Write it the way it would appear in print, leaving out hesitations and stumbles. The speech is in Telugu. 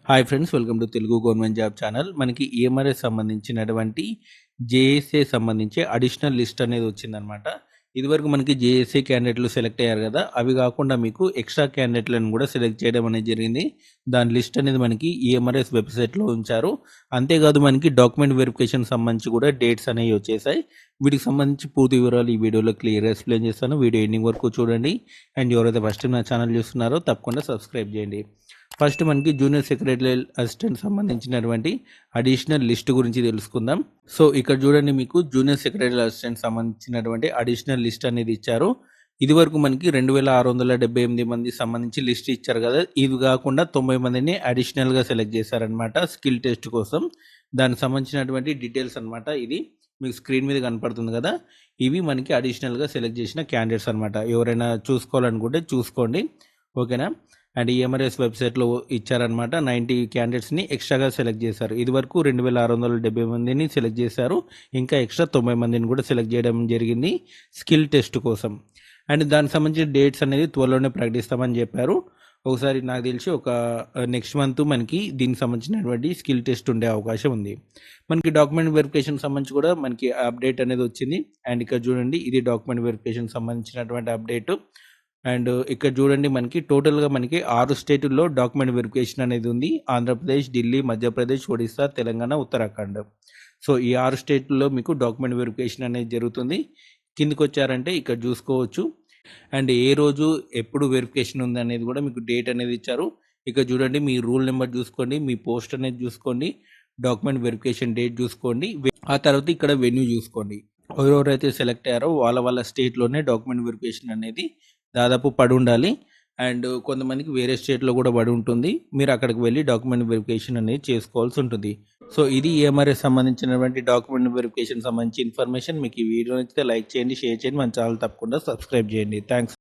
Hi friends, welcome to Telugu government job channel. మనకి ఈఎంఆర్ఎస్ సంబంధించినటువంటి జేఎస్ఏ సంబంధించి అడిషనల్ లిస్ట్ అనేది వచ్చిందనమాట. ఇదివరకు మనకి జేఎస్ఏ క్యాండిడేట్లు సెలెక్ట్ అయ్యారు కదా, అవి కాకుండా మీకు ఎక్స్ట్రా క్యాండిడేట్లను కూడా సెలెక్ట్ చేయడం అనేది జరిగింది. దాని లిస్ట్ అనేది మనకి ఈఎంఆర్ఎస్ వెబ్సైట్లో ఉంచారు. అంతేకాదు మనకి డాక్యుమెంట్ వెరిఫికేషన్ సంబంధించి కూడా డేట్స్ అనేవి వచ్చేసాయి. వీటికి సంబంధించి పూర్తి వివరాలు ఈ వీడియోలో క్లియర్గా ఎక్స్ప్లెయిన్ చేస్తాను. వీడియో ఎండింగ్ వరకు చూడండి. అండ్ ఎవరైతే ఫస్ట్ నా ఛానల్ చూస్తున్నారో తప్పకుండా సబ్స్క్రైబ్ చేయండి. ఫస్ట్ మనకి జూనియర్ సెక్రటరీ అసిస్టెంట్ సంబంధించినటువంటి అడిషనల్ లిస్ట్ గురించి తెలుసుకుందాం. సో ఇక్కడ చూడండి, మీకు జూనియర్ సెక్రటరీ అసిస్టెంట్ సంబంధించినటువంటి అడిషనల్ లిస్ట్ అనేది ఇచ్చారు. ఇది వరకు మనకి 2678 మంది సంబంధించి లిస్ట్ ఇచ్చారు కదా, ఇది కాకుండా 90 మందిని అడిషనల్గా సెలెక్ట్ చేశారనమాట స్కిల్ టెస్ట్ కోసం. దానికి సంబంధించినటువంటి డీటెయిల్స్ అనమాట. ఇది మీకు స్క్రీన్ మీద కనపడుతుంది కదా, ఇవి మనకి అడిషనల్గా సెలెక్ట్ చేసిన క్యాండిడేట్స్ అనమాట. ఎవరైనా చూసుకోవాలనుకుంటే చూసుకోండి, ఓకేనా. అండ్ ఈఎంఆర్ఎస్ వెబ్సైట్లో ఇచ్చారనమాట. 90 క్యాండిడేట్స్ని ఎక్స్ట్రాగా సెలెక్ట్ చేశారు. ఇది వరకు 2670 మందిని సెలెక్ట్ చేశారు. ఇంకా ఎక్స్ట్రా 90 మందిని కూడా సెలెక్ట్ చేయడం జరిగింది స్కిల్ టెస్ట్ కోసం. అండ్ దానికి సంబంధించిన డేట్స్ అనేది త్వరలోనే ప్రకటిస్తామని చెప్పారు. ఒకసారి నాకు తెలిసి ఒక నెక్స్ట్ మంత్ మనకి దీనికి సంబంధించినటువంటి స్కిల్ టెస్ట్ ఉండే అవకాశం ఉంది. మనకి డాక్యుమెంట్ వెరిఫికేషన్ సంబంధించి కూడా మనకి అప్డేట్ అనేది వచ్చింది. అండ్ ఇక్కడ చూడండి, ఇది డాక్యుమెంట్ వెరిఫికేషన్ సంబంధించినటువంటి అప్డేట్. అండ్ ఇక్కడ చూడండి, మనకి టోటల్గా మనకి 6 స్టేటుల్లో డాక్యుమెంట్ వెరిఫికేషన్ అనేది ఉంది. ఆంధ్రప్రదేశ్, ఢిల్లీ, మధ్యప్రదేశ్, ఒడిస్సా, తెలంగాణ, ఉత్తరాఖండ్. సో ఈ 6 స్టేట్లలో మీకు డాక్యుమెంట్ వెరిఫికేషన్ అనేది జరుగుతుంది. కిందికి వచ్చారంటే ఇక్కడ చూసుకోవచ్చు. అండ్ ఏ రోజు ఎప్పుడు వెరిఫికేషన్ ఉంది అనేది కూడా మీకు డేట్ అనేది ఇచ్చారు. ఇక్కడ చూడండి, మీ రూల్ నెంబర్ చూసుకోండి, మీ పోస్ట్ అనేది చూసుకోండి, డాక్యుమెంట్ వెరిఫికేషన్ డేట్ చూసుకోండి, ఆ తర్వాత ఇక్కడ వెన్యూ చూసుకోండి. ఎవరెవరైతే సెలెక్ట్ అయ్యారో వాళ్ళ స్టేట్లోనే డాక్యుమెంట్ వెరిఫికేషన్ అనేది దాదాపు పడి ఉండాలి. అండ్ కొంతమందికి వేరే స్టేట్లో కూడా పడి ఉంటుంది. మీరు అక్కడికి వెళ్ళి డాక్యుమెంట్ వెరిఫికేషన్ అనేది చేసుకోవాల్సి ఉంటుంది. సో ఇది ఈఎంఆర్ఎస్ సంబంధించినటువంటి డాక్యుమెంట్ వెరిఫికేషన్ సంబంధించి ఇన్ఫర్మేషన్. మీకు ఈ వీడియో నచ్చితే లైక్ చేయండి, షేర్ చేయండి, మన ఛానల్ తప్పకుండా సబ్స్క్రైబ్ చేయండి. థ్యాంక్స్.